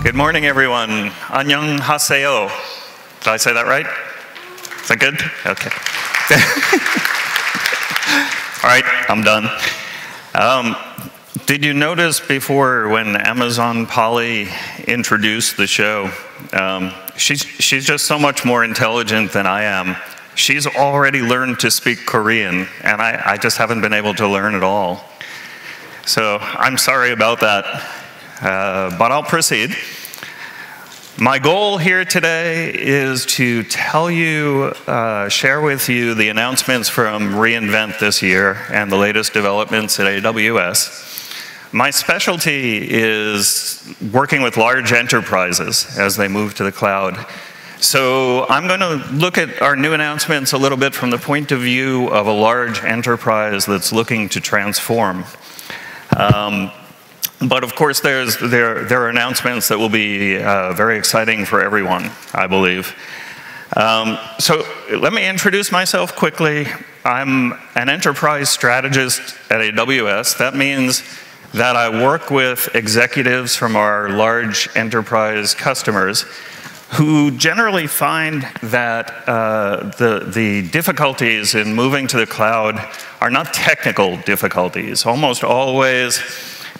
Good morning, everyone. Annyeonghaseyo. Did I say that right? Is that good? Okay. All right, I'm done. Did you notice before when Amazon Polly introduced the show, she's just so much more intelligent than I am. She's already learned to speak Korean, and I just haven't been able to learn at all. So I'm sorry about that, but I'll proceed. My goal here today is to tell you, share with you the announcements from reInvent this year and the latest developments at AWS. My specialty is working with large enterprises as they move to the cloud. So I'm going to look at our new announcements a little bit from the point of view of a large enterprise that's looking to transform. But of course, there are announcements that will be very exciting for everyone, I believe. So let me introduce myself quickly. I'm an enterprise strategist at AWS. That means that I work with executives from our large enterprise customers who generally find that the difficulties in moving to the cloud are not technical difficulties. Almost always,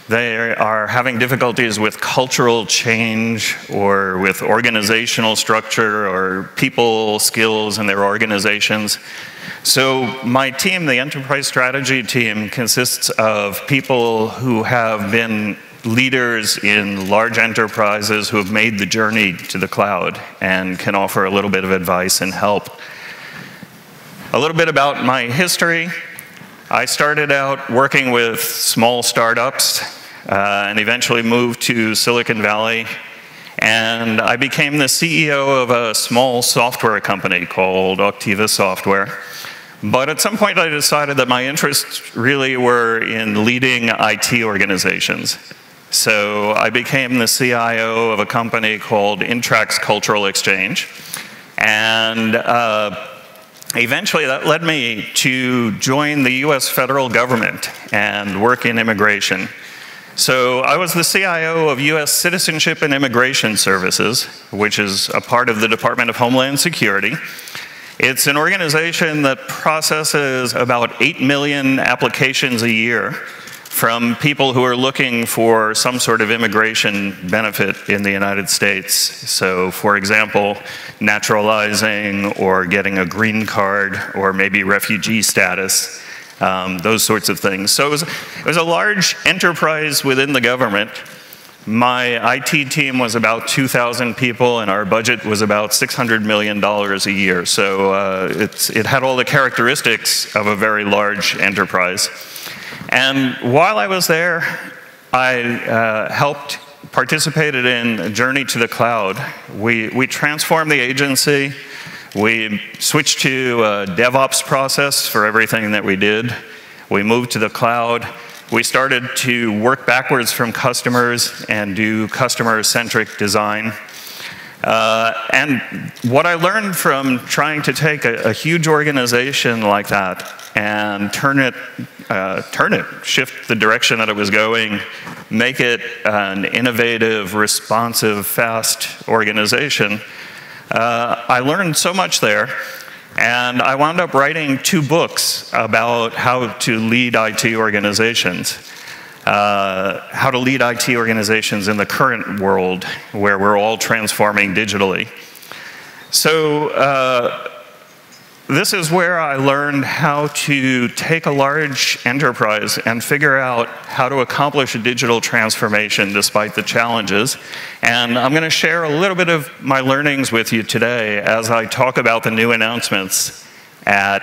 they are having difficulties with cultural change or with organizational structure or people skills in their organizations. So my team, the enterprise strategy team, consists of people who have been leaders in large enterprises who have made the journey to the cloud and can offer a little bit of advice and help. A little bit about my history. I started out working with small startups and eventually moved to Silicon Valley. And I became the CEO of a small software company called Octiva Software. But at some point I decided that my interests really were in leading IT organizations. So I became the CIO of a company called Intrax Cultural Exchange. And eventually that led me to join the US federal government and work in immigration. So I was the CIO of US Citizenship and Immigration Services, which is a part of the Department of Homeland Security. It's an organization that processes about 8 million applications a year from people who are looking for some sort of immigration benefit in the United States. So, for example, naturalizing or getting a green card or maybe refugee status, those sorts of things. So it was a large enterprise within the government. My IT team was about 2,000 people, and our budget was about $600 million a year. So it had all the characteristics of a very large enterprise. And while I was there, I participated in a journey to the cloud. We transformed the agency. We switched to a Devops process for everything that we did. We moved to the cloud. We started to work backwards from customers and do customer-centric design. And what I learned from trying to take a huge organization like that and shift the direction that it was going, make it an innovative, responsive, fast organization, I learned so much there. And I wound up writing 2 books about how to lead IT organizations. How to lead IT organizations in the current world where we're all transforming digitally. So this is where I learned how to take a large enterprise and figure out how to accomplish a digital transformation despite the challenges. And I'm going to share a little bit of my learnings with you today as I talk about the new announcements at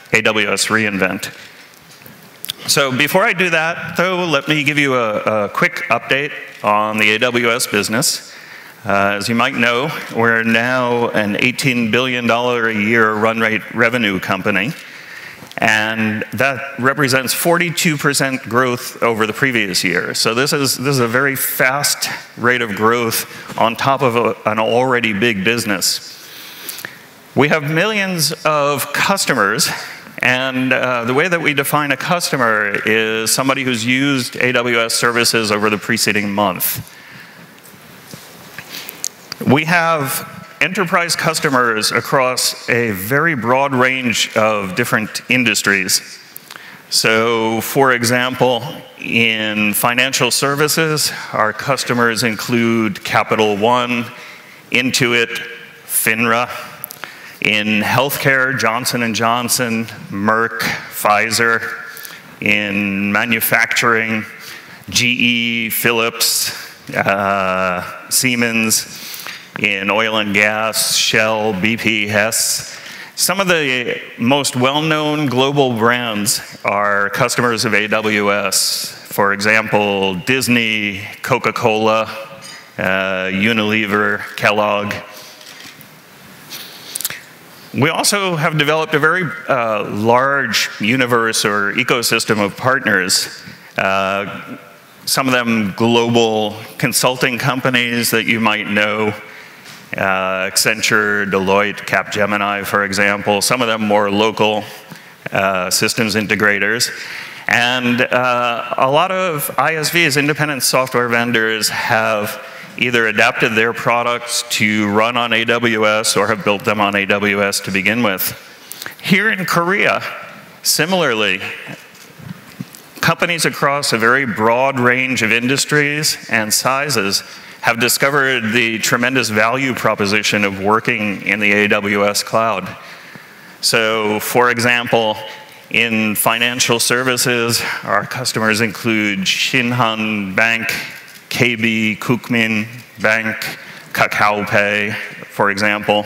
AWS reInvent. So before I do that, though, let me give you a quick update on the AWS business. As you might know, we're now an $18 billion a year run rate revenue company. And that represents 42% growth over the previous year. So this is a very fast rate of growth on top of an already big business. We have millions of customers, and the way that we define a customer is somebody who's used AWS services over the preceding month. We have enterprise customers across a very broad range of different industries. So, for example, in financial services, our customers include Capital One, Intuit, Finra. In healthcare, Johnson & Johnson, Merck, Pfizer. In manufacturing, GE, Philips, Siemens. In oil and gas, Shell, BP, Hess. Some of the most well-known global brands are customers of AWS. For example, Disney, Coca-Cola, Unilever, Kellogg. We also have developed a very large universe or ecosystem of partners. Some of them global consulting companies that you might know. Accenture, Deloitte, Capgemini, for example. Some of them more local systems integrators. And a lot of ISVs, independent software vendors, have either adapted their products to run on AWS or have built them on AWS to begin with. Here in Korea, similarly, companies across a very broad range of industries and sizes have discovered the tremendous value proposition of working in the AWS cloud. So, for example, in financial services, our customers include Shinhan Bank, KB, Kookmin Bank, Kakao Pay, for example.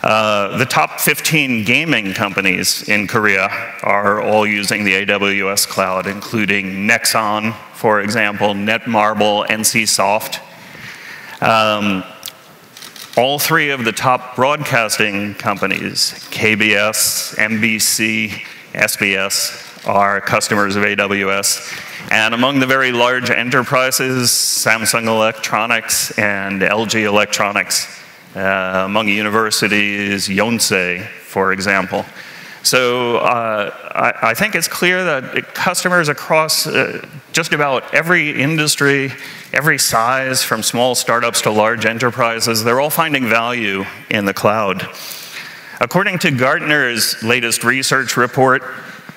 The top 15 gaming companies in Korea are all using the AWS cloud, including Nexon, for example, Netmarble, NCSoft. All three of the top broadcasting companies, KBS, MBC, SBS, are customers of AWS. And among the very large enterprises, Samsung Electronics and LG Electronics. Among universities, Yonsei, for example. So I think it's clear that customers across just about every industry, every size, from small startups to large enterprises, they're all finding value in the cloud. According to Gartner's latest research report,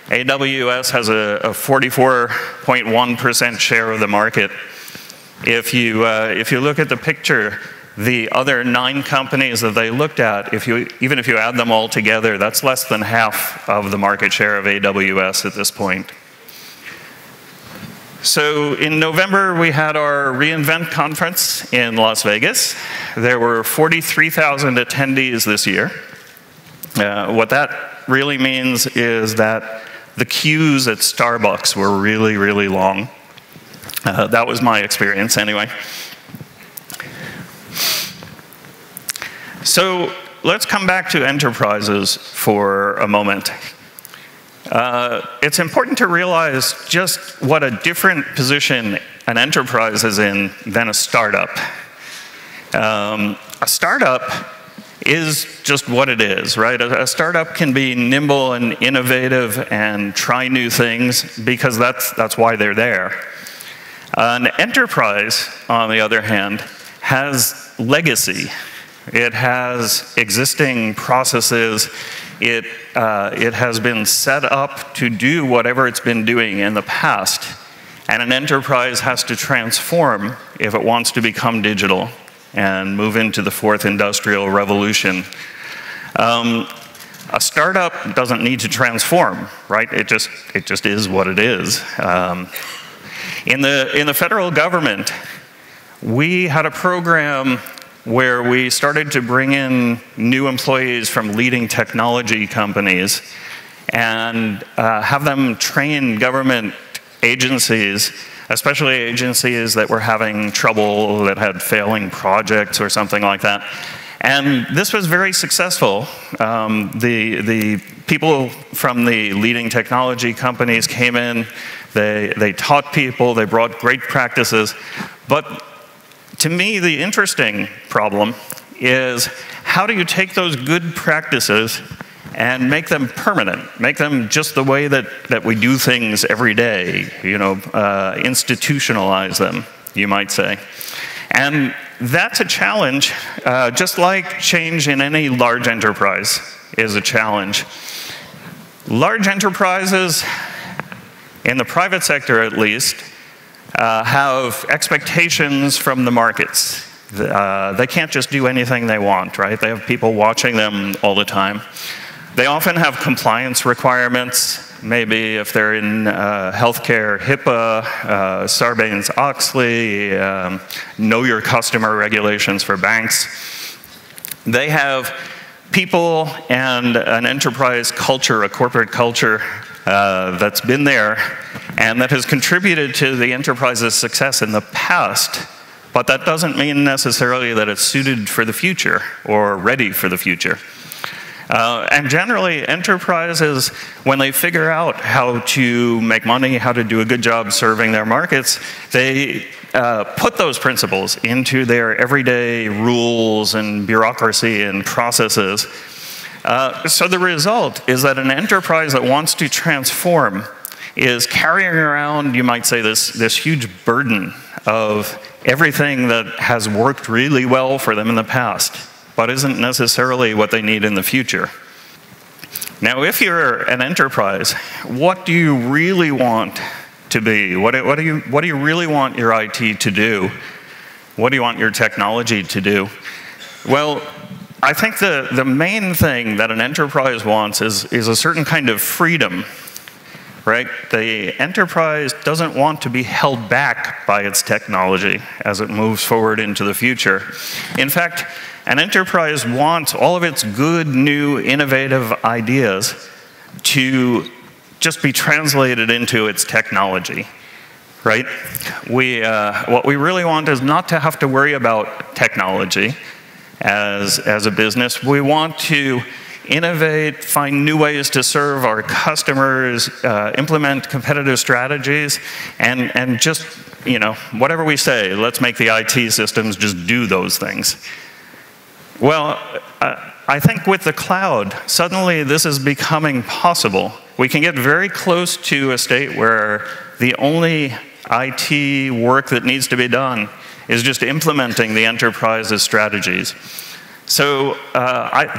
AWS has a 44.1% share of the market. If you look at the picture, the other 9 companies that they looked at, even if you add them all together, that's less than half of the market share of AWS at this point. So in November, we had our reInvent conference in Las Vegas. There were 43,000 attendees this year. What that really means is that the queues at Starbucks were really, really long. That was my experience anyway. So let's come back to enterprises for a moment. It's important to realize just what a different position an enterprise is in than a startup. A startup is just what it is, right? A startup can be nimble and innovative and try new things because that's why they're there. An enterprise, on the other hand, has legacy. It has existing processes. It has been set up to do whatever it's been doing in the past. And an enterprise has to transform if it wants to become digital and move into the 4th industrial revolution. A startup doesn't need to transform, right? It just is what it is. In the federal government, we had a program where we started to bring in new employees from leading technology companies and have them train government agencies, especially agencies that were having trouble, that had failing projects or something like that. And this was very successful. The people from the leading technology companies came in, they taught people, they brought great practices, but to me, the interesting problem is how do you take those good practices and make them permanent, make them just the way that we do things every day, institutionalize them, you might say. And that's a challenge, just like change in any large enterprise is a challenge. Large enterprises, in the private sector at least, have expectations from the markets. They can't just do anything they want, right? They have people watching them all the time. They often have compliance requirements. Maybe if they're in healthcare, HIPAA, Sarbanes-Oxley, know your customer regulations for banks. They have people and an enterprise culture, a corporate culture that's been there and that has contributed to the enterprise's success in the past, but that doesn't mean necessarily that it's suited for the future or ready for the future. And generally, enterprises, when they figure out how to make money, how to do a good job serving their markets, they put those principles into their everyday rules and bureaucracy and processes. So the result is that an enterprise that wants to transform is carrying around, you might say, this huge burden of everything that has worked really well for them in the past, but isn't necessarily what they need in the future. Now, if you're an enterprise, what do you really want to be? What do you really want your IT to do? What do you want your technology to do? Well, I think the main thing that an enterprise wants is a certain kind of freedom, right? The enterprise doesn't want to be held back by its technology as it moves forward into the future. In fact, an enterprise wants all of its good, new, innovative ideas to just be translated into its technology, right? What we really want is not to have to worry about technology as a business. We want to innovate, find new ways to serve our customers, implement competitive strategies, and just, you know, whatever we say, let's make the IT systems just do those things. Well, I think with the cloud, suddenly this is becoming possible. We can get very close to a state where the only IT work that needs to be done is just implementing the enterprise's strategies. So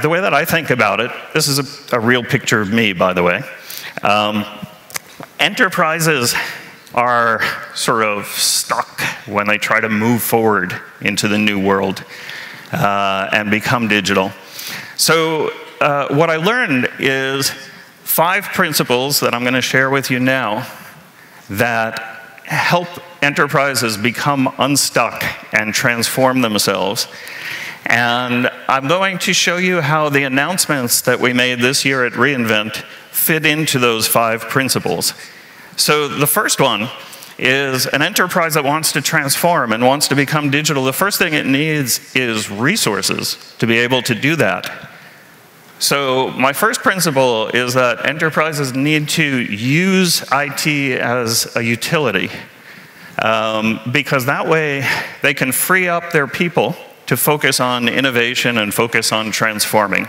the way that I think about it, this is a real picture of me, by the way. Enterprises are sort of stuck when they try to move forward into the new world and become digital. So what I learned is 5 principles that I'm going to share with you now that help enterprises become unstuck and transform themselves. And I'm going to show you how the announcements that we made this year at reInvent fit into those 5 principles. So the first one is an enterprise that wants to transform and wants to become digital. The first thing it needs is resources to be able to do that. So my first principle is that enterprises need to use IT as a utility, because that way they can free up their people to focus on innovation and focus on transforming.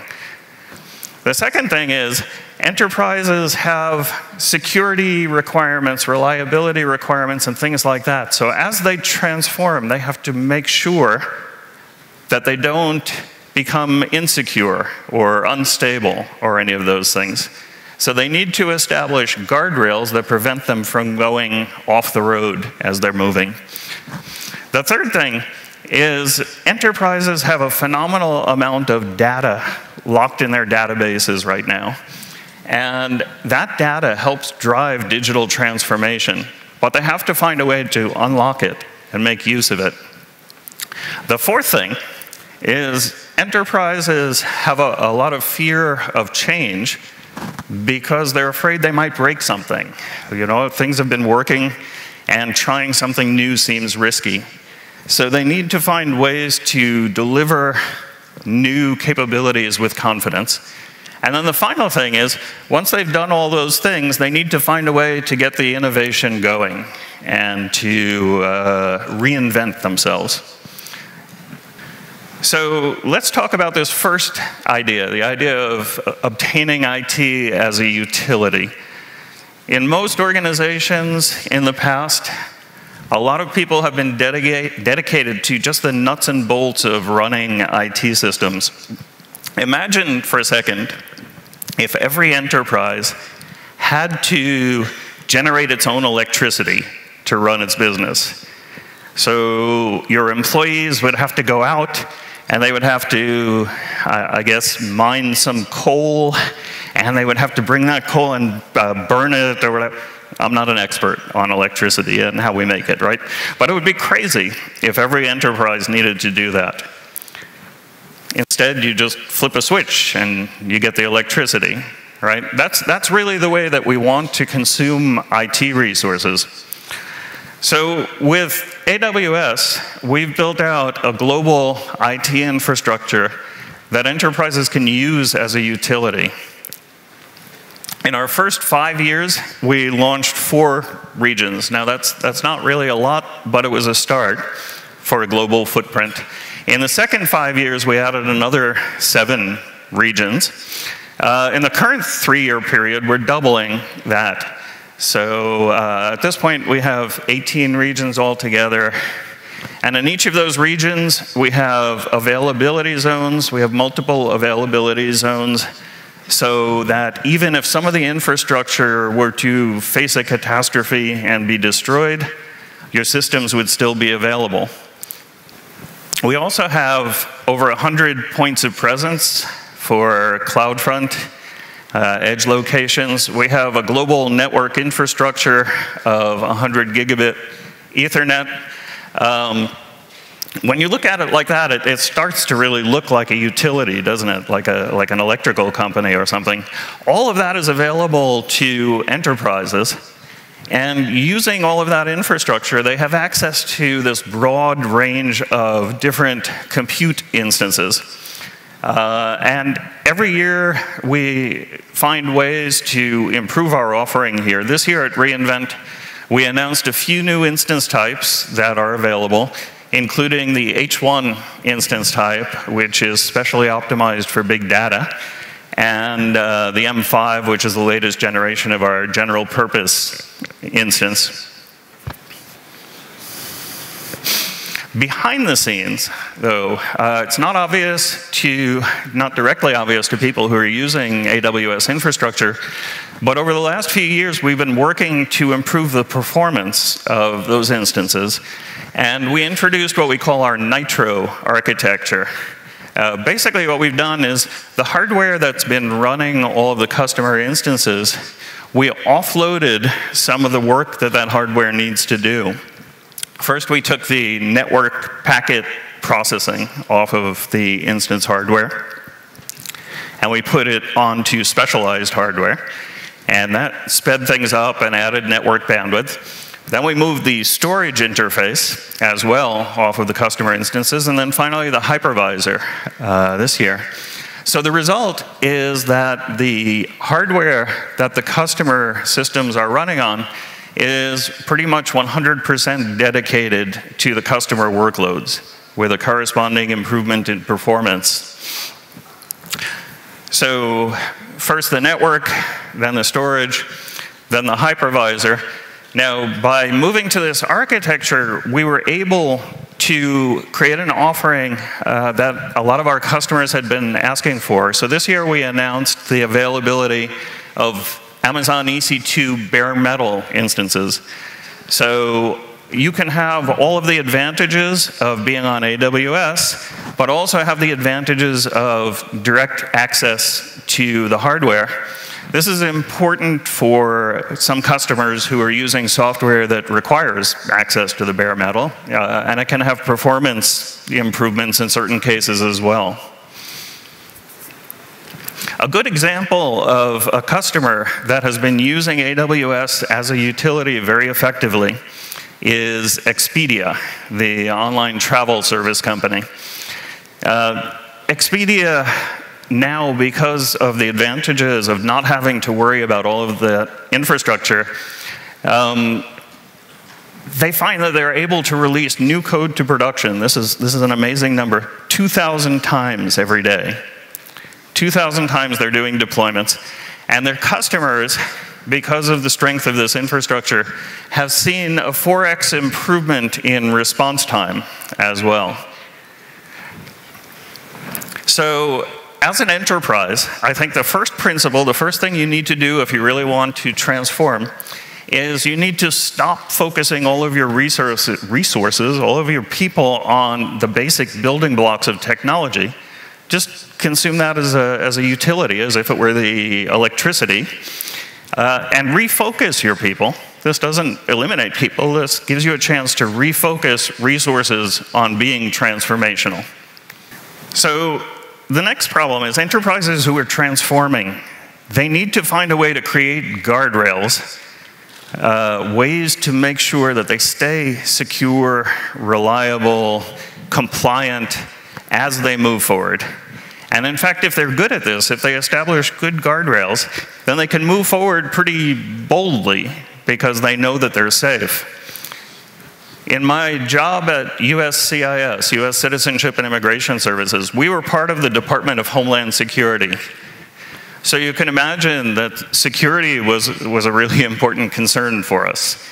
The second thing is enterprises have security requirements, reliability requirements, and things like that. So as they transform, they have to make sure that they don't become insecure or unstable or any of those things. So they need to establish guardrails that prevent them from going off the road as they're moving. The third thing is enterprises have a phenomenal amount of data locked in their databases right now. And that data helps drive digital transformation, but they have to find a way to unlock it and make use of it. The fourth thing is enterprises have a lot of fear of change because they're afraid they might break something. You know, things have been working and trying something new seems risky. So they need to find ways to deliver new capabilities with confidence. And then the final thing is, once they've done all those things, they need to find a way to get the innovation going and to reinvent themselves. So let's talk about this first idea, the idea of obtaining IT as a utility. In most organizations in the past, A lot of people have been dedicated to just the nuts and bolts of running IT systems. Imagine for a second if every enterprise had to generate its own electricity to run its business. So your employees would have to go out and they would have to, I guess, mine some coal, and they would have to bring that coal and burn it or whatever. I'm not an expert on electricity and how we make it, right? But it would be crazy if every enterprise needed to do that. Instead, you just flip a switch and you get the electricity, right? That's really the way that we want to consume IT resources. So with AWS, we've built out a global IT infrastructure that enterprises can use as a utility. In our first 5 years, we launched 4 regions. Now that's not really a lot, but it was a start for a global footprint. In the second 5 years, we added another 7 regions. In the current 3-year period, we're doubling that. So at this point, we have 18 regions altogether. And in each of those regions, we have availability zones. We have multiple availability zones, so that even if some of the infrastructure were to face a catastrophe and be destroyed, your systems would still be available. We also have over 100 points of presence for CloudFront, edge locations. We have a global network infrastructure of 100 gigabit Ethernet. When you look at it like that, it starts to really look like a utility, doesn't it? Like an electrical company or something. All of that is available to enterprises. And using all of that infrastructure, they have access to this broad range of different compute instances. And every year, we find ways to improve our offering here. This year at reInvent, we announced a few new instance types that are available, including the H1 instance type, which is specially optimized for big data, and the M5, which is the latest generation of our general purpose instance. Behind the scenes, though, it's not directly obvious to people who are using AWS infrastructure, but over the last few years, we've been working to improve the performance of those instances. And we introduced what we call our Nitro Architecture. Basically, what we've done is the hardware that's been running all of the customer instances, we offloaded some of the work that that hardware needs to do. First, we took the network packet processing off of the instance hardware, and we put it onto specialized hardware. And that sped things up and added network bandwidth. Then we moved the storage interface as well off of the customer instances, and then finally the hypervisor this year. So the result is that the hardware that the customer systems are running on is pretty much 100% dedicated to the customer workloads with a corresponding improvement in performance. So first the network, then the storage, then the hypervisor. Now, by moving to this architecture, we were able to create an offering that a lot of our customers had been asking for. So this year we announced the availability of Amazon EC2 bare metal instances. So you can have all of the advantages of being on AWS, but also have the advantages of direct access to the hardware. This is important for some customers who are using software that requires access to the bare metal, and it can have performance improvements in certain cases as well. A good example of a customer that has been using AWS as a utility very effectively is Expedia, the online travel service company. Expedia now, because of the advantages of not having to worry about all of the infrastructure, they find that they're able to release new code to production. This is an amazing number, 2,000 times every day. 2,000 times they're doing deployments. And their customers because of the strength of this infrastructure, have seen a 4x improvement in response time as well. So, as an enterprise, I think the first principle, the first thing you need to do if you really want to transform, is you need to stop focusing all of your resources, all of your people on the basic building blocks of technology. Just consume that as a utility, as if it were the electricity, and refocus your people. This doesn't eliminate people. This gives you a chance to refocus resources on being transformational. So the next problem is enterprises who are transforming, they need to find a way to create guardrails, ways to make sure that they stay secure, reliable, compliant as they move forward. And in fact, if they're good at this, if they establish good guardrails, then they can move forward pretty boldly because they know that they're safe. In my job at USCIS, U.S. Citizenship and Immigration Services, we were part of the Department of Homeland Security. So you can imagine that security was a really important concern for us.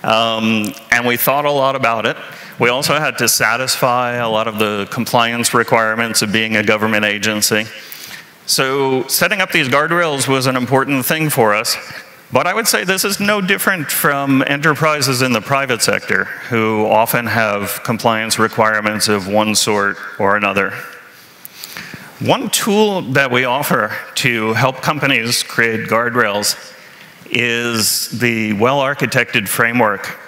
And we thought a lot about it. We also had to satisfy a lot of the compliance requirements of being a government agency. So setting up these guardrails was an important thing for us. But I would say this is no different from enterprises in the private sector, who often have compliance requirements of one sort or another. One tool that we offer to help companies create guardrails is the well-architected framework.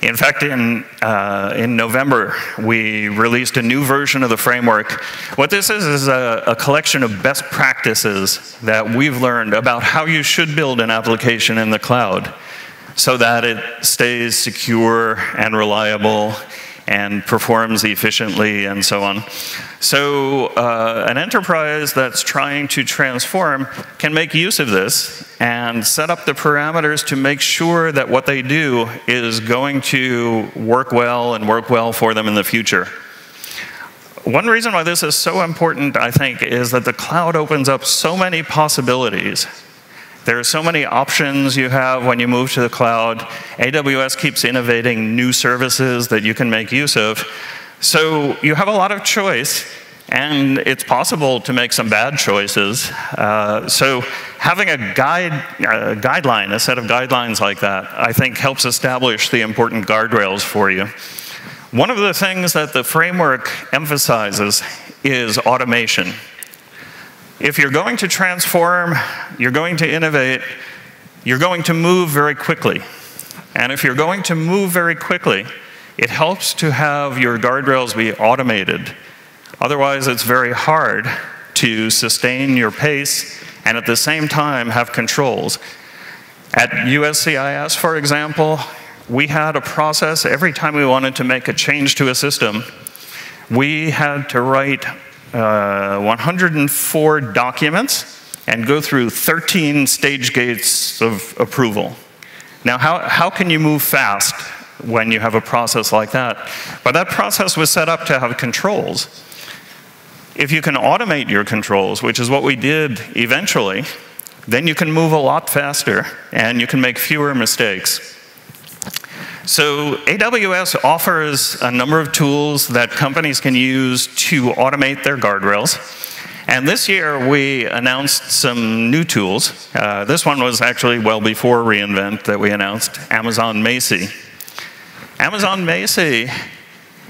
In fact, in November, we released a new version of the framework. What this is a collection of best practices that we've learned about how you should build an application in the cloud so that it stays secure and reliable and performs efficiently and so on. So an enterprise that's trying to transform can make use of this and set up the parameters to make sure that what they do is going to work well and work well for them in the future. One reason why this is so important, I think, is that the cloud opens up so many possibilities. There are so many options you have when you move to the cloud. AWS keeps innovating new services that you can make use of. So you have a lot of choice, and it's possible to make some bad choices. So having a guideline, a set of guidelines like that, I think helps establish the important guardrails for you. One of the things that the framework emphasizes is automation. If you're going to transform, you're going to innovate, you're going to move very quickly. And if you're going to move very quickly, it helps to have your guardrails be automated. Otherwise, it's very hard to sustain your pace and at the same time have controls. At USCIS, for example, we had a process every time we wanted to make a change to a system. We had to write 104 documents and go through 13 stage gates of approval. Now, how can you move fast when you have a process like that? But that process was set up to have controls. If you can automate your controls, which is what we did eventually, then you can move a lot faster and you can make fewer mistakes. So AWS offers a number of tools that companies can use to automate their guardrails. And this year, we announced some new tools. This one was actually well before reInvent that we announced, Amazon Macie. Amazon Macie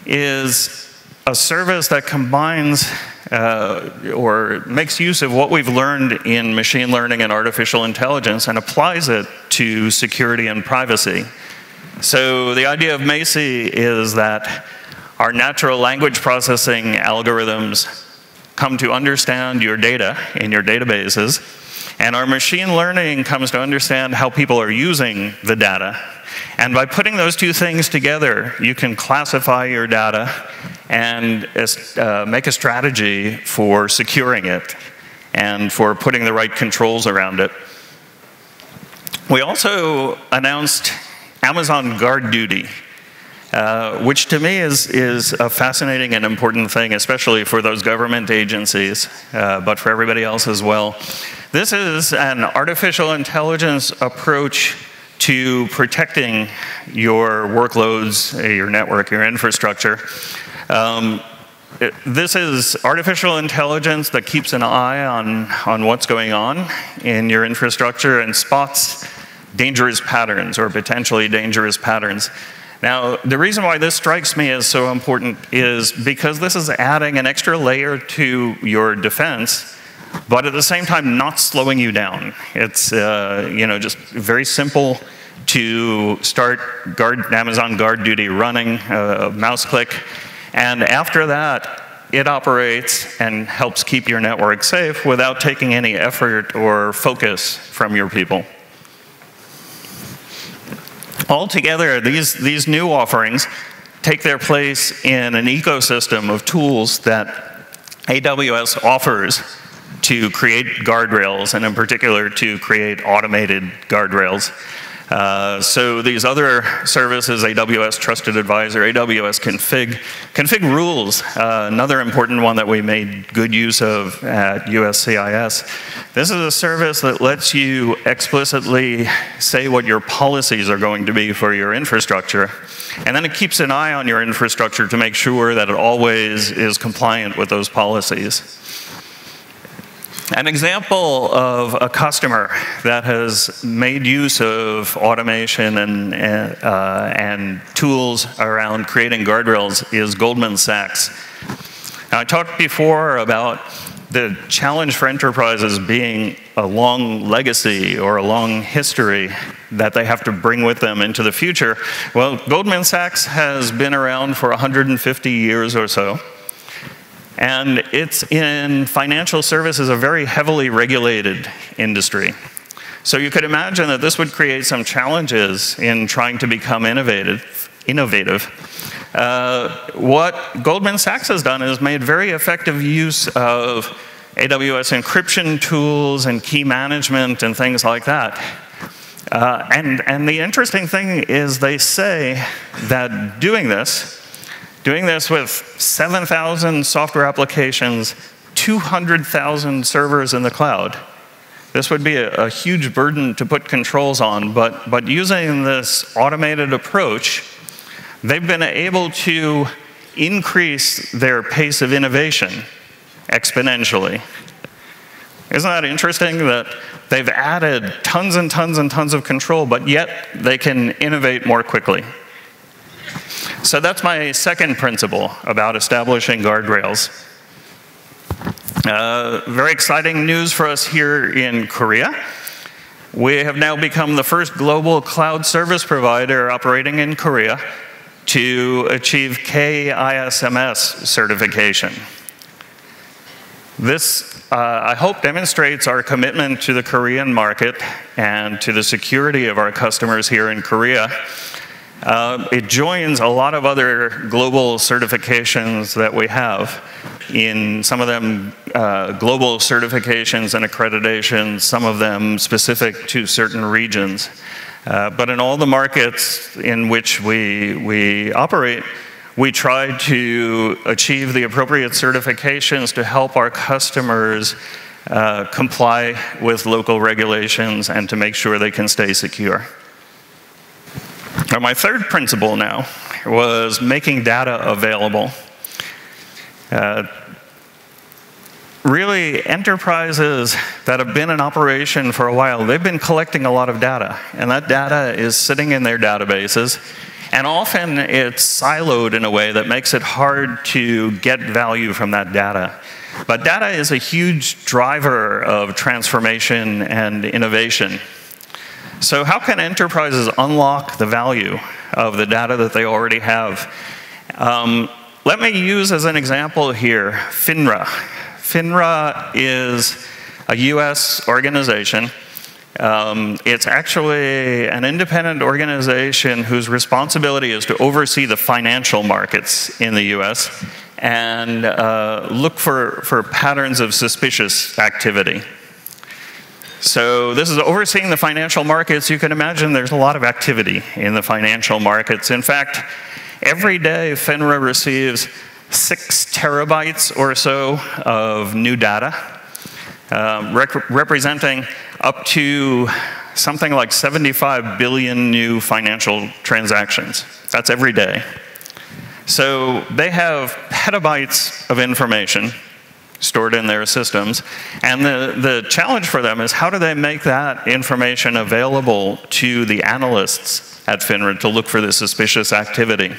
is a service that combines or makes use of what we've learned in machine learning and artificial intelligence and applies it to security and privacy. So the idea of Macie is that our natural language processing algorithms come to understand your data in your databases, and our machine learning comes to understand how people are using the data. And by putting those two things together, you can classify your data and make a strategy for securing it and for putting the right controls around it. We also announced Amazon Guard Duty. which to me is a fascinating and important thing, especially for those government agencies, but for everybody else as well. This is an artificial intelligence approach to protecting your workloads, your network, your infrastructure. This is artificial intelligence that keeps an eye on what's going on in your infrastructure and spots dangerous patterns or potentially dangerous patterns. Now, the reason why this strikes me as so important is because this is adding an extra layer to your defense, but at the same time not slowing you down. It's just very simple to start Amazon Guard Duty running, mouse click, and after that, it operates and helps keep your network safe without taking any effort or focus from your people. Altogether, these new offerings take their place in an ecosystem of tools that AWS offers to create guardrails, and in particular to create automated guardrails. So these other services, AWS Trusted Advisor, AWS Config Rules, another important one that we made good use of at USCIS. This is a service that lets you explicitly say what your policies are going to be for your infrastructure, and then it keeps an eye on your infrastructure to make sure that it always is compliant with those policies. An example of a customer that has made use of automation and tools around creating guardrails is Goldman Sachs. Now, I talked before about the challenge for enterprises being a long legacy or a long history that they have to bring with them into the future. Well, Goldman Sachs has been around for 150 years or so. And it's in financial services, a very heavily regulated industry. So you could imagine that this would create some challenges in trying to become innovative. What Goldman Sachs has done is made very effective use of AWS encryption tools and key management and things like that. And the interesting thing is they say that doing this with 7,000 software applications, 200,000 servers in the cloud, this would be a huge burden to put controls on, but using this automated approach, they've been able to increase their pace of innovation exponentially. Isn't that interesting that they've added tons and tons and tons of control, but yet they can innovate more quickly? So that's my second principle about establishing guardrails. Very exciting news for us here in Korea. We have now become the first global cloud service provider operating in Korea to achieve KISMS certification. This, I hope, demonstrates our commitment to the Korean market and to the security of our customers here in Korea. It joins a lot of other global certifications that we have. In some of them, global certifications and accreditations, some of them specific to certain regions. But in all the markets in which we operate, we try to achieve the appropriate certifications to help our customers comply with local regulations and to make sure they can stay secure. Now, my third principle now was making data available. Really, enterprises that have been in operation for a while, they've been collecting a lot of data, and that data is sitting in their databases, and often it's siloed in a way that makes it hard to get value from that data. But data is a huge driver of transformation and innovation. So how can enterprises unlock the value of the data that they already have? Let me use as an example here Finra. Finra is a US organization. It's actually an independent organization whose responsibility is to oversee the financial markets in the US and look for patterns of suspicious activity. So this is overseeing the financial markets. You can imagine there's a lot of activity in the financial markets. In fact, Every day, Finra receives 6 terabytes or so of new data, representing up to something like 75 billion new financial transactions. That's every day. So they have petabytes of information stored in their systems, and the challenge for them is how do they make that information available to the analysts at Finra to look for the suspicious activity.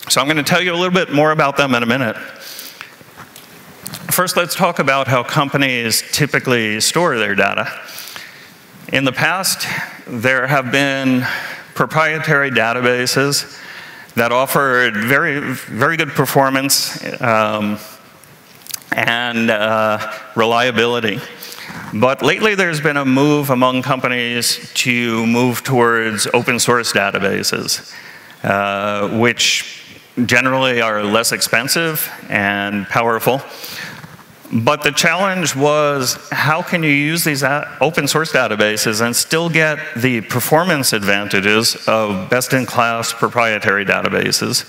So I'm going to tell you a little bit more about them in a minute. First, let's talk about how companies typically store their data. In the past, there have been proprietary databases that offered very good performance and reliability. But lately there's been a move among companies to move towards open source databases, which generally are less expensive and powerful. But the challenge was, how can you use these open source databases and still get the performance advantages of best-in-class proprietary databases?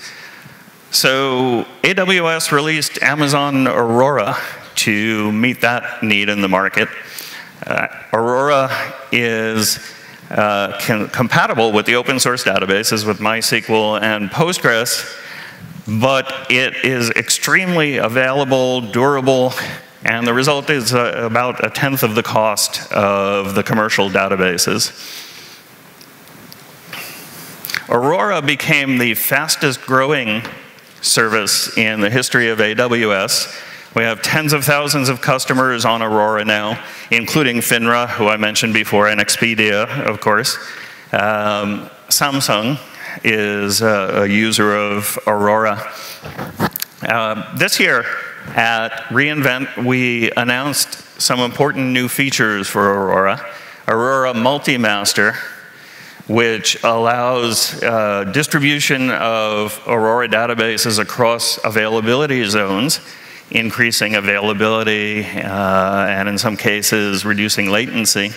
So AWS released Amazon Aurora to meet that need in the market. Aurora is compatible with the open source databases with MySQL and Postgres, but it is extremely available, durable, and the result is about 1/10 of the cost of the commercial databases. Aurora became the fastest growing service in the history of AWS. We have tens of thousands of customers on Aurora now, including Finra, who I mentioned before, and Expedia, of course. Samsung is a user of Aurora. This year at reInvent, we announced some important new features for Aurora. Aurora Multi-Master, which allows distribution of Aurora databases across availability zones, increasing availability and in some cases reducing latency.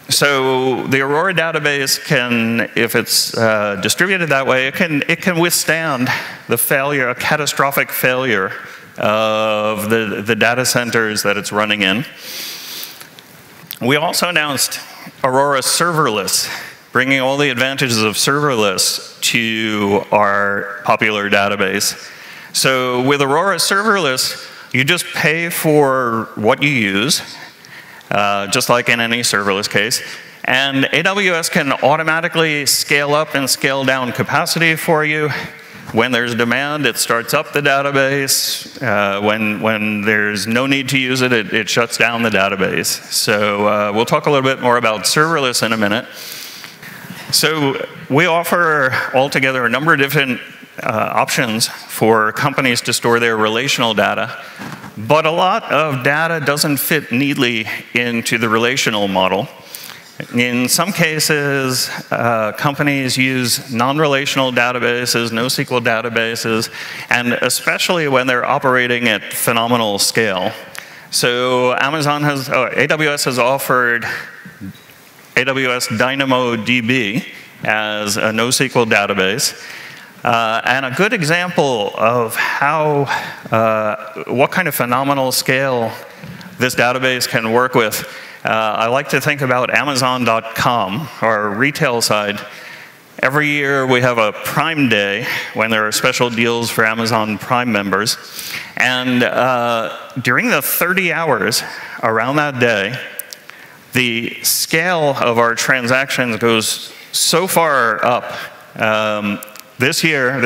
So the Aurora database can, if it's distributed that way, it can withstand the failure, a catastrophic failure of the data centers that it's running in. We also announced Aurora Serverless, bringing all the advantages of serverless to our popular database. So with Aurora Serverless, you just pay for what you use, just like in any serverless case. And AWS can automatically scale up and scale down capacity for you. When there's demand, it starts up the database. When there's no need to use it, it shuts down the database. So we'll talk a little bit more about serverless in a minute. So we offer altogether a number of different options for companies to store their relational data, but a lot of data doesn't fit neatly into the relational model. In some cases, companies use non-relational databases, NoSQL databases, and especially when they're operating at phenomenal scale. So AWS has offered AWS Dynamodb as a NoSQL database. And a good example of what kind of phenomenal scale this database can work with, I like to think about Amazon.com, our retail side. Every year we have a Prime Day when there are special deals for Amazon Prime members. And during the 30 hours around that day, the scale of our transactions goes so far up. This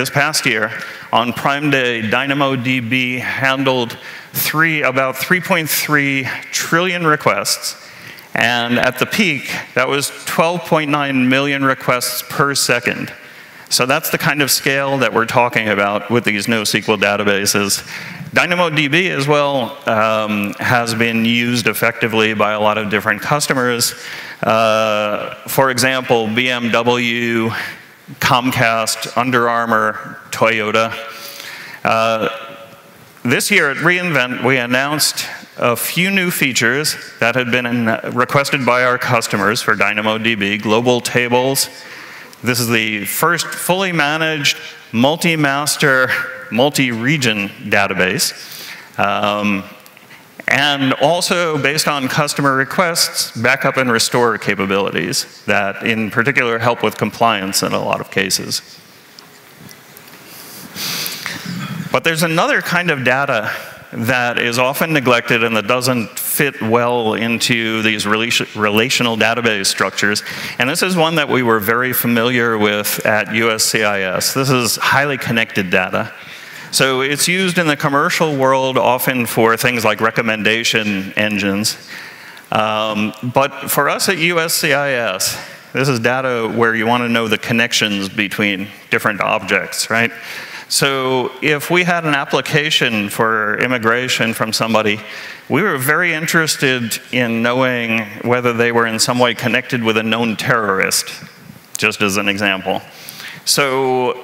past year, on Prime Day, Dynamodb handled about 3.3 trillion requests. And at the peak, that was 12.9 million requests per second. So that's the kind of scale that we're talking about with these NoSQL databases. Dynamodb as well has been used effectively by a lot of different customers. For example, BMW, Comcast, Under Armour, Toyota. This year at reInvent, we announced a few new features that had been requested by our customers for Dynamodb: global tables, This is the first fully managed, multi-master, multi-region database. And also, based on customer requests, backup and restore capabilities that, in particular, help with compliance in a lot of cases. But there's another kind of data that is often neglected and that doesn't fit well into these relational database structures. And this is one that we were very familiar with at USCIS. This is highly connected data. So it's used in the commercial world often for things like recommendation engines. But for us at USCIS, this is data where you want to know the connections between different objects, right? So if we had an application for immigration from somebody, we were very interested in knowing whether they were in some way connected with a known terrorist, just as an example. So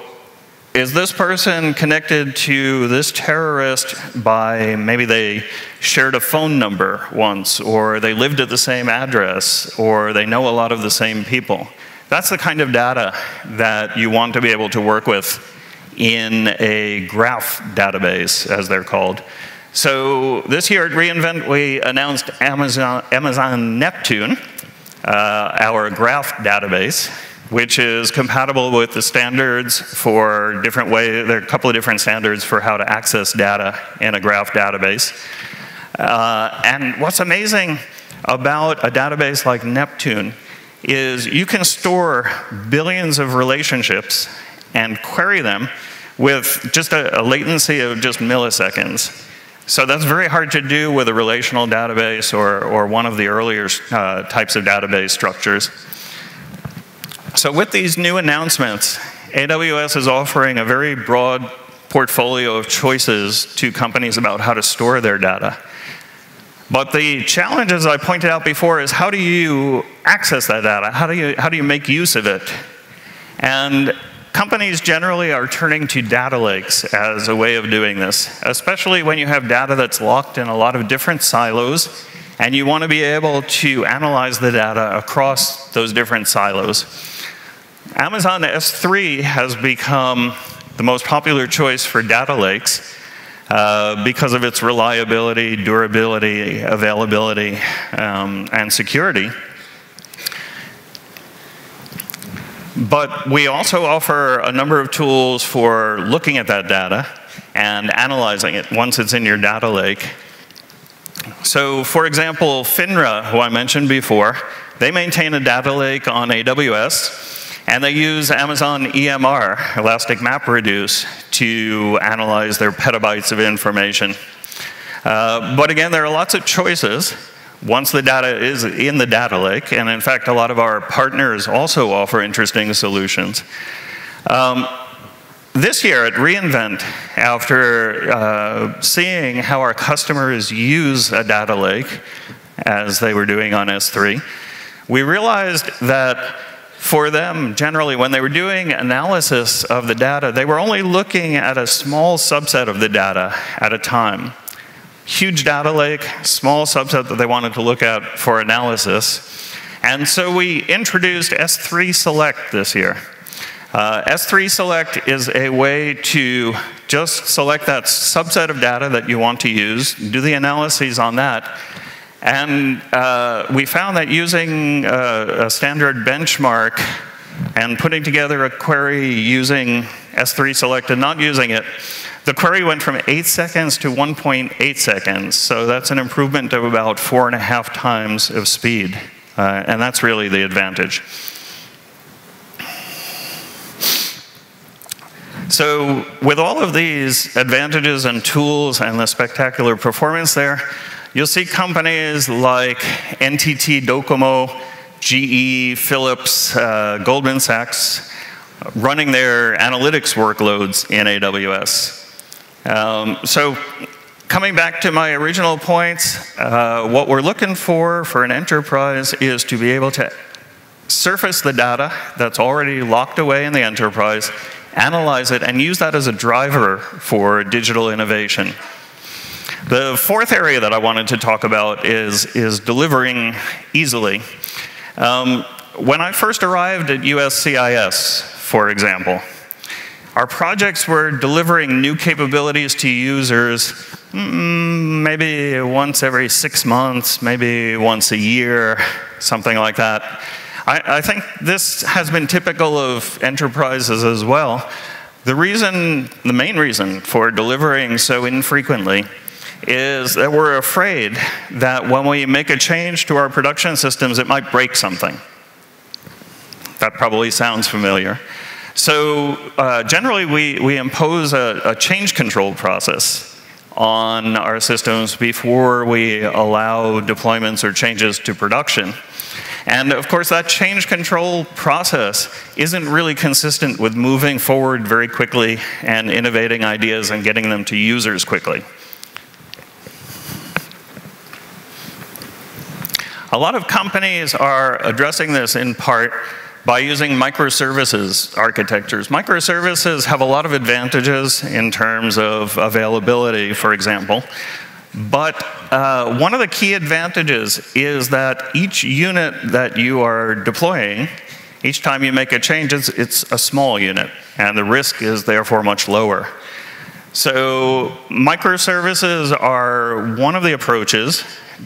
is this person connected to this terrorist by maybe they shared a phone number once, or they lived at the same address, or they know a lot of the same people? That's the kind of data that you want to be able to work with in a graph database, as they're called. So this year at reInvent, we announced Amazon Neptune, our graph database, which is compatible with the standards for different ways. There are a couple of different standards for how to access data in a graph database. And what's amazing about a database like Neptune is you can store billions of relationships and query them with just a latency of just milliseconds. So that's very hard to do with a relational database or one of the earlier types of database structures. So with these new announcements, AWS is offering a very broad portfolio of choices to companies about how to store their data. But the challenge, as I pointed out before, is how do you access that data? How do you make use of it? And companies generally are turning to data lakes as a way of doing this, especially when you have data that's locked in a lot of different silos, and you want to be able to analyze the data across those different silos. Amazon S3 has become the most popular choice for data lakes because of its reliability, durability, availability, and security. But we also offer a number of tools for looking at that data and analyzing it once it's in your data lake. So, for example, Finra, who I mentioned before, they maintain a data lake on AWS, and they use Amazon EMR, Elastic MapReduce, to analyze their petabytes of information. But again, there are lots of choices once the data is in the data lake, and in fact, a lot of our partners also offer interesting solutions. This year at reInvent, after seeing how our customers use a data lake, as they were doing on S3, we realized that for them, generally, when they were doing analysis of the data, they were only looking at a small subset of the data at a time. Huge data lake, small subset that they wanted to look at for analysis. And so we introduced S3 Select this year. S3 Select is a way to just select that subset of data that you want to use, do the analyses on that. And we found that using a standard benchmark and putting together a query using S3 Select and not using it, the query went from 8 seconds to 1.8 seconds. So that's an improvement of about 4.5 times of speed. And that's really the advantage. So with all of these advantages and tools and the spectacular performance there, you'll see companies like NTT Docomo, GE, Philips, Goldman Sachs running their analytics workloads in AWS. So coming back to my original points, what we're looking for an enterprise is to be able to surface the data that's already locked away in the enterprise, analyze it, and use that as a driver for digital innovation. The fourth area that I wanted to talk about is delivering easily. when I first arrived at USCIS, for example, our projects were delivering new capabilities to users maybe once every 6 months, maybe once a year, something like that. I think this has been typical of enterprises as well. The main reason for delivering so infrequently is that we're afraid that when we make a change to our production systems, it might break something. That probably sounds familiar. So generally, we impose a change control process on our systems before we allow deployments or changes to production. And of course, that change control process isn't really consistent with moving forward very quickly and innovating ideas and getting them to users quickly. A lot of companies are addressing this in part by using microservices architectures. Microservices have a lot of advantages in terms of availability, for example. But one of the key advantages is that each unit that you are deploying, each time you make a change, it's a small unit, and the risk is therefore much lower. So microservices are one of the approaches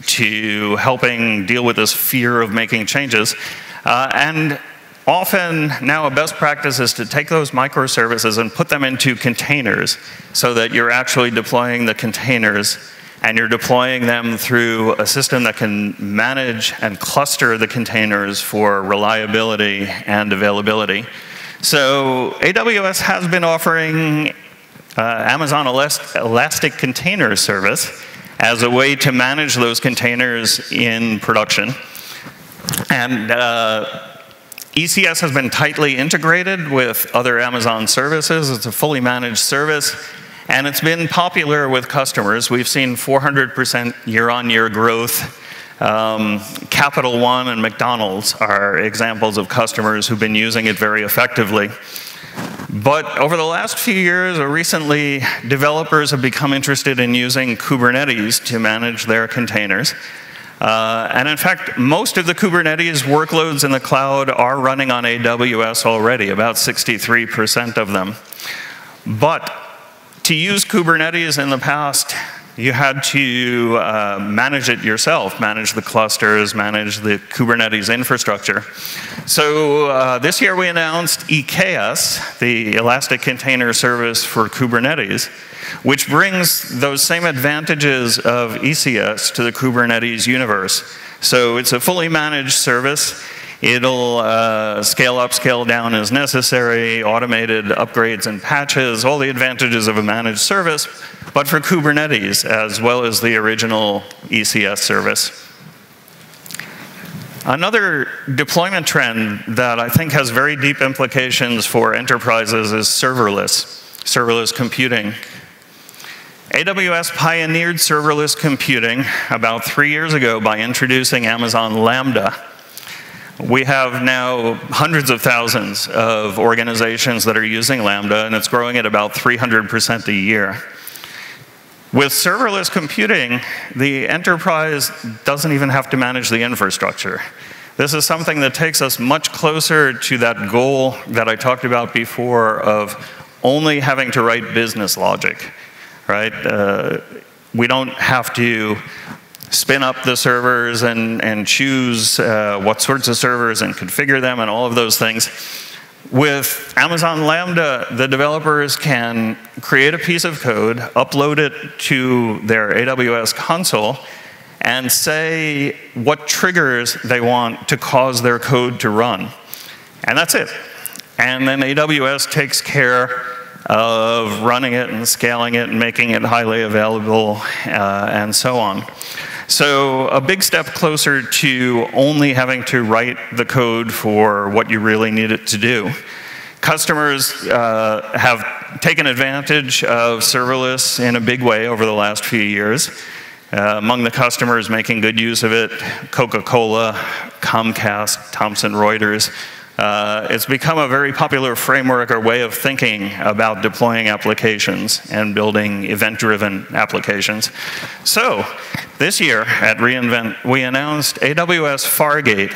to helping deal with this fear of making changes. And often now a best practice is to take those microservices and put them into containers so that you're actually deploying the containers and you're deploying them through a system that can manage and cluster the containers for reliability and availability. So AWS has been offering Amazon Elastic Container Service as a way to manage those containers in production. And ECS has been tightly integrated with other Amazon services. It's a fully managed service, and it's been popular with customers. We've seen 400% year-on-year growth. Capital One and McDonald's are examples of customers who've been using it very effectively. But over the last few years, or recently, developers have become interested in using Kubernetes to manage their containers. And in fact, most of the Kubernetes workloads in the cloud are running on AWS already, about 63% of them. But to use Kubernetes in the past, you had to manage it yourself, manage the clusters, manage the Kubernetes infrastructure. So this year we announced EKS, the Elastic Container Service for Kubernetes, which brings those same advantages of ECS to the Kubernetes universe. So it's a fully managed service. It'll scale up, scale down as necessary, automated upgrades and patches, all the advantages of a managed service, but for Kubernetes as well as the original ECS service. Another deployment trend that I think has very deep implications for enterprises is serverless computing. AWS pioneered serverless computing about 3 years ago by introducing Amazon Lambda. We have now hundreds of thousands of organizations that are using Lambda, and it's growing at about 300% a year. With serverless computing, the enterprise doesn't even have to manage the infrastructure. This is something that takes us much closer to that goal that I talked about before of only having to write business logic, right? We don't have to spin up the servers and choose what sorts of servers and configure them and all of those things. With Amazon Lambda, the developers can create a piece of code, upload it to their AWS console, and say what triggers they want to cause their code to run. And that's it. And then AWS takes care of running it and scaling it and making it highly available and so on. So a big step closer to only having to write the code for what you really need it to do. Customers have taken advantage of serverless in a big way over the last few years. Among the customers making good use of it, Coca-Cola, Comcast, Thomson Reuters. It's become a very popular framework or way of thinking about deploying applications and building event-driven applications. So this year at reInvent, we announced AWS Fargate,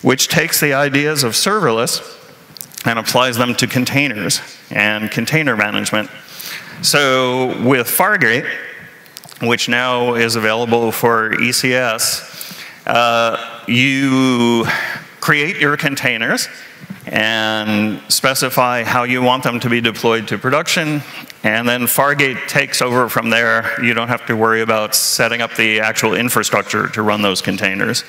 which takes the ideas of serverless and applies them to containers and container management. So with Fargate, which now is available for ECS, you create your containers and specify how you want them to be deployed to production, and then Fargate takes over from there. You don't have to worry about setting up the actual infrastructure to run those containers.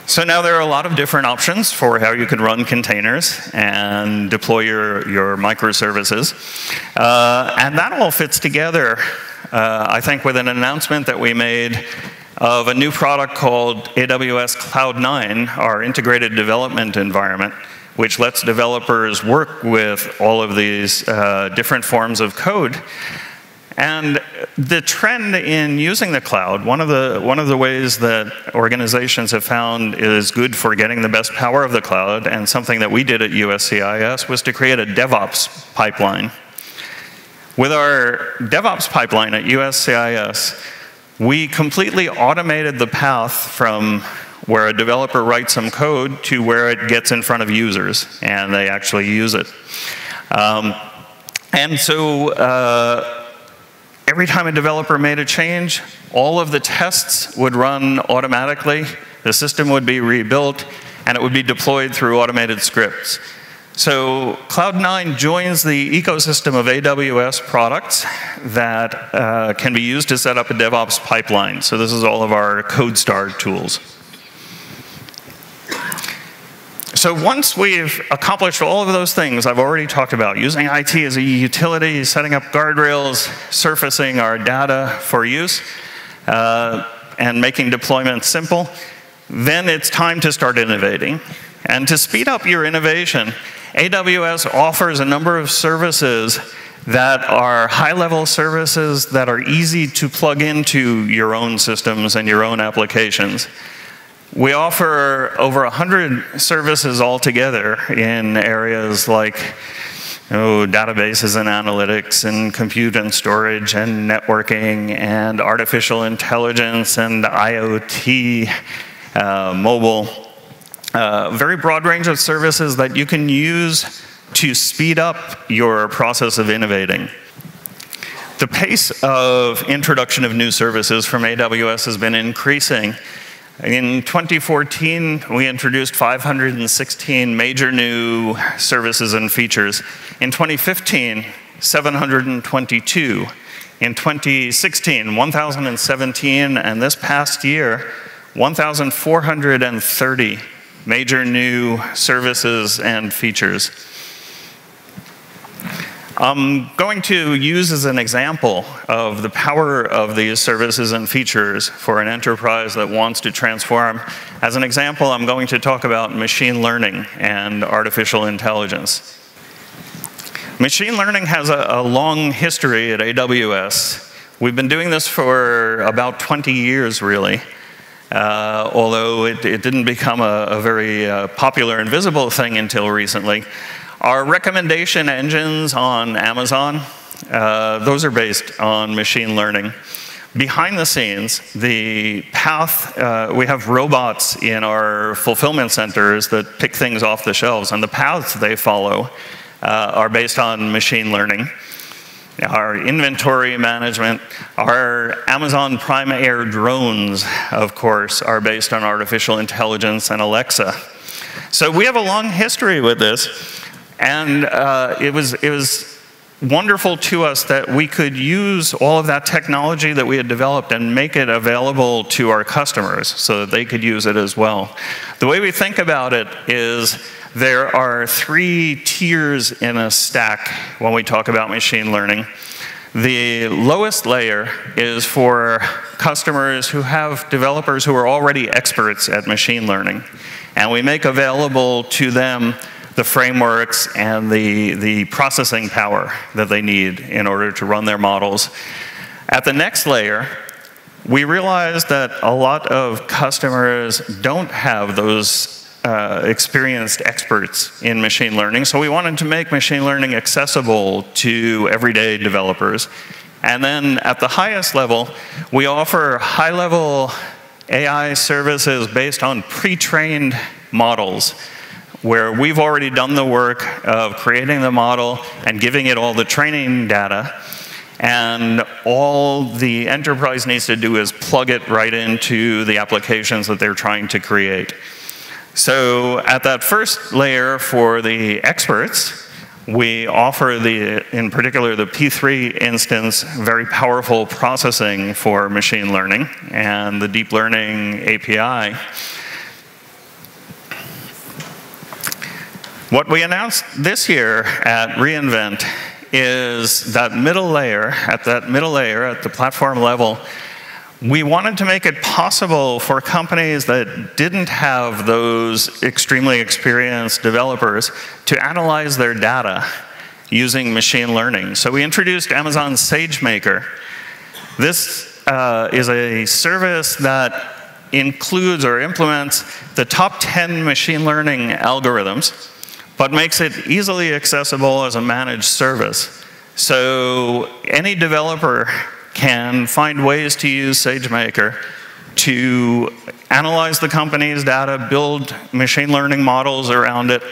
So now there are a lot of different options for how you can run containers and deploy your microservices. And that all fits together, I think, with an announcement that we made of a new product called AWS Cloud 9, our integrated development environment, which lets developers work with all of these different forms of code. And the trend in using the cloud, one of the ways that organizations have found is good for getting the best power of the cloud, and something that we did at USCIS, was to create a Devops pipeline. With our Devops pipeline at USCIS, we completely automated the path from where a developer writes some code to where it gets in front of users and they actually use it. And so every time a developer made a change, all of the tests would run automatically, the system would be rebuilt, and it would be deployed through automated scripts. So Cloud 9 joins the ecosystem of AWS products that can be used to set up a DevOps pipeline. So this is all of our CodeStar tools. So once we've accomplished all of those things I've already talked about, using IT as a utility, setting up guardrails, surfacing our data for use, and making deployment simple, then it's time to start innovating. And to speed up your innovation, AWS offers a number of services that are high-level services that are easy to plug into your own systems and your own applications. We offer over 100 services altogether in areas like databases and analytics and compute and storage and networking and artificial intelligence and IoT, mobile. Very broad range of services that you can use to speed up your process of innovating. The pace of introduction of new services from AWS has been increasing. In 2014, we introduced 516 major new services and features. In 2015, 722. In 2016, 1,017, and this past year, 1,430 major new services and features. I'm going to use as an example of the power of these services and features for an enterprise that wants to transform. As an example, I'm going to talk about machine learning and artificial intelligence. Machine learning has a long history at AWS. We've been doing this for about 20 years, really. Although it didn't become a very popular and visible thing until recently. Our recommendation engines on Amazon, those are based on machine learning. Behind the scenes, the path, we have robots in our fulfillment centers that pick things off the shelves, and the paths they follow are based on machine learning. Our inventory management, our Amazon Prime Air drones, of course, are based on artificial intelligence and Alexa. So we have a long history with this, and it was wonderful to us that we could use all of that technology that we had developed and make it available to our customers so that they could use it as well. The way we think about it is there are 3 tiers in a stack when we talk about machine learning. The lowest layer is for customers who have developers who are already experts at machine learning. And we make available to them the frameworks and the processing power that they need in order to run their models. At the next layer, we realized that a lot of customers don't have those experienced experts in machine learning, so we wanted to make machine learning accessible to everyday developers. And then at the highest level, we offer high-level AI services based on pre-trained models, where we've already done the work of creating the model and giving it all the training data, and all the enterprise needs to do is plug it right into the applications that they're trying to create. So at that first layer for the experts, we offer in particular the P3 instance, very powerful processing for machine learning and the deep learning API. What we announced this year at reInvent is that middle layer, at the platform level, we wanted to make it possible for companies that didn't have those extremely experienced developers to analyze their data using machine learning. So we introduced Amazon SageMaker. This is a service that includes or implements the top 10 machine learning algorithms, but makes it easily accessible as a managed service. So any developer can find ways to use SageMaker to analyze the company's data, build machine learning models around it,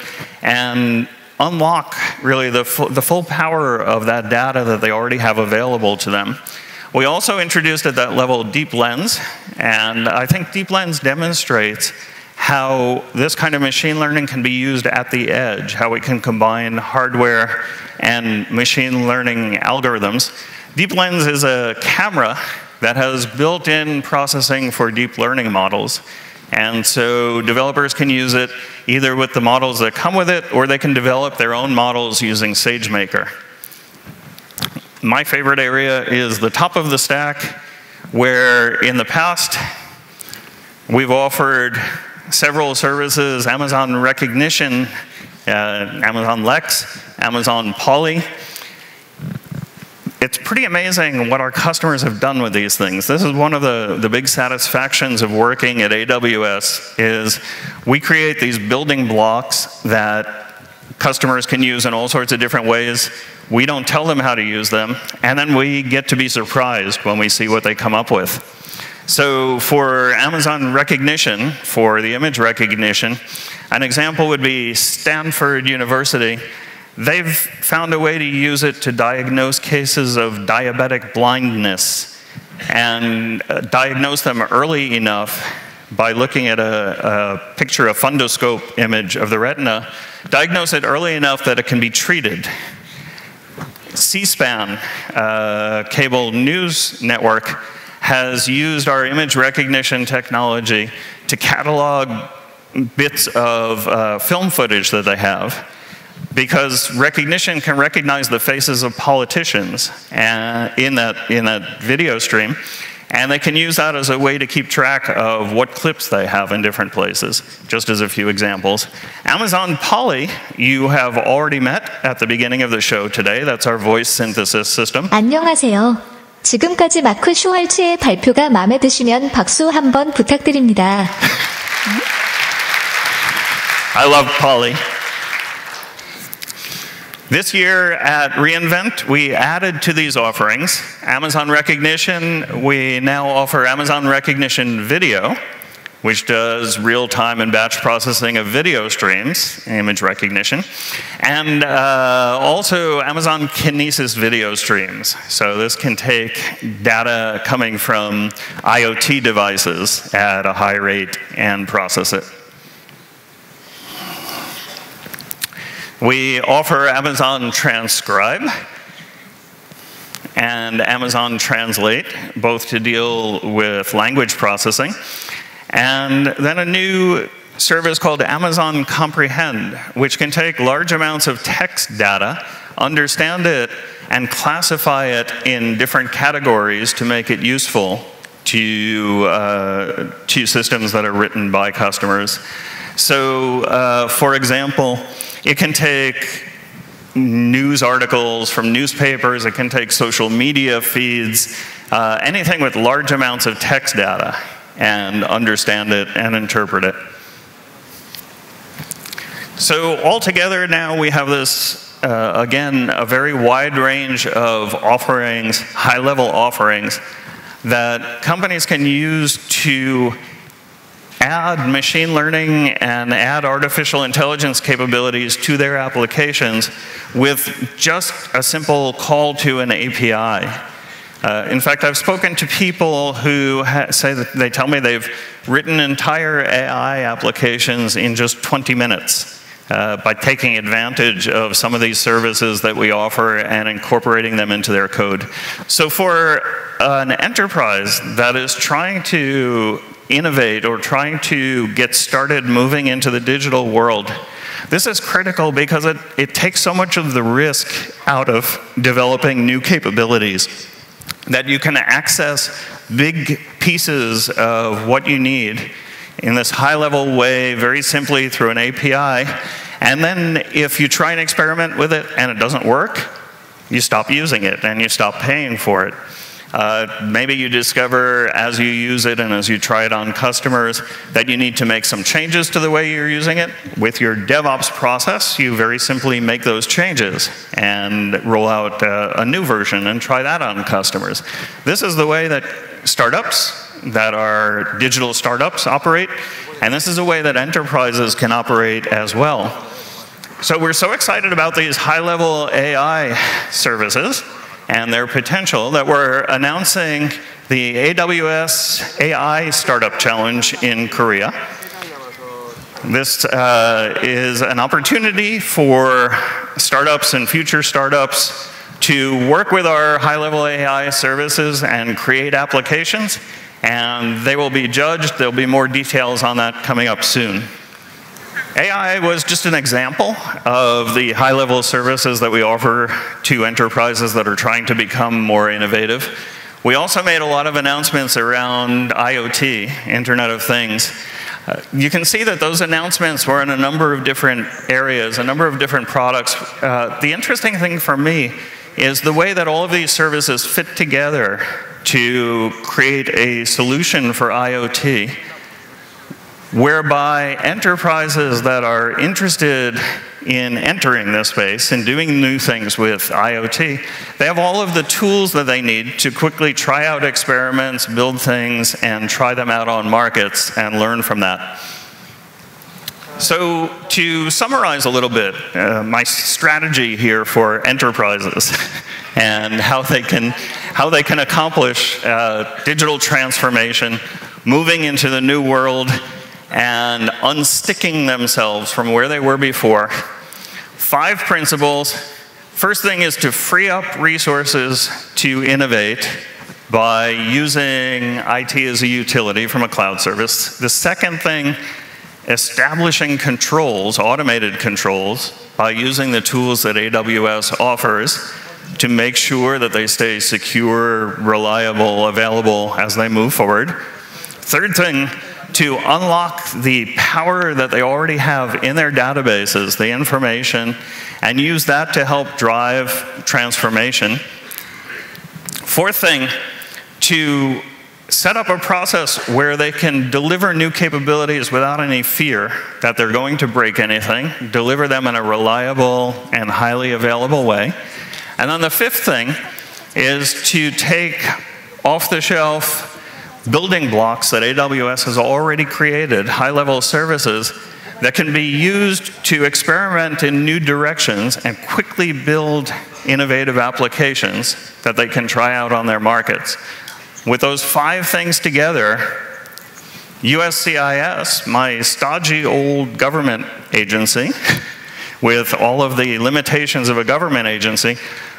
and unlock really the full power of that data that they already have available to them. We also introduced at that level Deep Lens, and I think Deep Lens demonstrates how this kind of machine learning can be used at the edge, how we can combine hardware and machine learning algorithms. Deep Lens is a camera that has built-in processing for deep learning models. And so developers can use it either with the models that come with it, or they can develop their own models using SageMaker. My favorite area is the top of the stack, where in the past we've offered several services: Amazon Recognition, Amazon Lex, Amazon Poly. It's pretty amazing what our customers have done with these things. This is one of the big satisfactions of working at AWS, is we create these building blocks that customers can use in all sorts of different ways. We don't tell them how to use them, and then we get to be surprised when we see what they come up with. So for Amazon Recognition, for the image recognition, an example would be Stanford University. They've found a way to use it to diagnose cases of diabetic blindness and diagnose them early enough by looking at a picture, a fundoscope image of the retina, diagnose it early enough that it can be treated. C-SPAN, cable news network, has used our image recognition technology to catalog bits of film footage that they have, because recognition can recognize the faces of politicians in that video stream, and they can use that as a way to keep track of what clips they have in different places, just as a few examples. Amazon Poly, you have already met at the beginning of the show today. That's our voice synthesis system. 안녕하세요. 지금까지 마크 슈왈츠의 발표가 마음에 드시면 박수 한번 부탁드립니다. I love Poly. This year at reInvent, we added to these offerings Amazon Recognition. We now offer Amazon Recognition Video, which does real-time and batch processing of video streams, image recognition, and also Amazon Kinesis video streams. So this can take data coming from IoT devices at a high rate and process it. We offer Amazon Transcribe and Amazon Translate, both to deal with language processing. And then a new service called Amazon Comprehend, which can take large amounts of text data, understand it, and classify it in different categories to make it useful to systems that are written by customers. So, for example, it can take news articles from newspapers, it can take social media feeds, anything with large amounts of text data, and understand it and interpret it. So altogether now we have this, again, a very wide range of offerings, high-level offerings, that companies can use to add machine learning and add artificial intelligence capabilities to their applications with just a simple call to an API. In fact, I've spoken to people who say that they tell me they've written entire AI applications in just 20 minutes. By taking advantage of some of these services that we offer and incorporating them into their code. So for an enterprise that is trying to innovate or trying to get started moving into the digital world, this is critical because it takes so much of the risk out of developing new capabilities that you can access big pieces of what you need in this high-level way, very simply through an API. And then if you try and experiment with it and it doesn't work, you stop using it and you stop paying for it. Maybe you discover as you use it and as you try it on customers that you need to make some changes to the way you're using it. With your DevOps process, you very simply make those changes and roll out a new version and try that on customers. This is the way that startups that are digital startups operate, and this is a way that enterprises can operate as well. So we're so excited about these high-level AI services and their potential that we're announcing the AWS AI Startup Challenge in Korea. This is an opportunity for startups and future startups to work with our high-level AI services and create applications, and they will be judged. There'll be more details on that coming up soon. AI was just an example of the high-level services that we offer to enterprises that are trying to become more innovative. We also made a lot of announcements around IoT, Internet of Things. You can see that those announcements were in a number of different areas, a number of different products. The interesting thing for me is the way that all of these services fit together to create a solution for IoT, whereby enterprises that are interested in entering this space and doing new things with IoT, they have all of the tools that they need to quickly try out experiments, build things, and try them out on markets and learn from that. So to summarize a little bit, my strategy here for enterprises and how they can accomplish digital transformation, moving into the new world, and unsticking themselves from where they were before. 5 principles. First thing is to free up resources to innovate by using IT as a utility from a cloud service. The second thing, establishing controls, automated controls, by using the tools that AWS offers to make sure that they stay secure, reliable, available as they move forward. Third thing, to unlock the power that they already have in their databases, the information, and use that to help drive transformation. Fourth thing, to set up a process where they can deliver new capabilities without any fear that they're going to break anything, deliver them in a reliable and highly available way. And then the fifth thing is to take off-the-shelf building blocks that AWS has already created, high-level services that can be used to experiment in new directions and quickly build innovative applications that they can try out on their markets. With those 5 things together, USCIS, my stodgy old government agency, with all of the limitations of a government agency,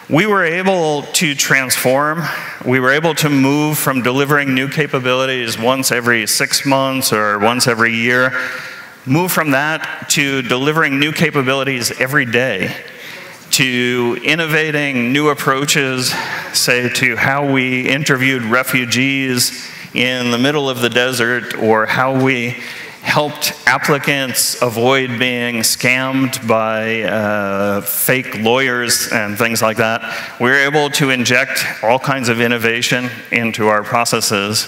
we were able to transform. We were able to move from delivering new capabilities once every 6 months or once every year, move from that to delivering new capabilities every day, to innovating new approaches, say to how we interviewed refugees in the middle of the desert, or how we helped applicants avoid being scammed by fake lawyers and things like that. We were able to inject all kinds of innovation into our processes.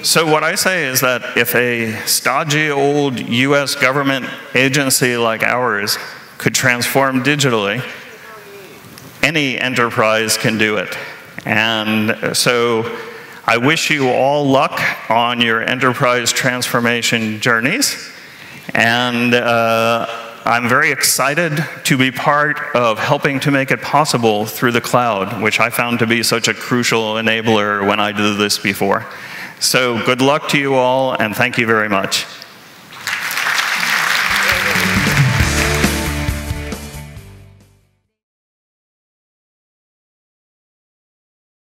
So what I say is that if a stodgy old US government agency like ours could transform digitally, any enterprise can do it. And so I wish you all luck on your enterprise transformation journeys, and I'm very excited to be part of helping to make it possible through the cloud, which I found to be such a crucial enabler when I did this before. So good luck to you all, and thank you very much.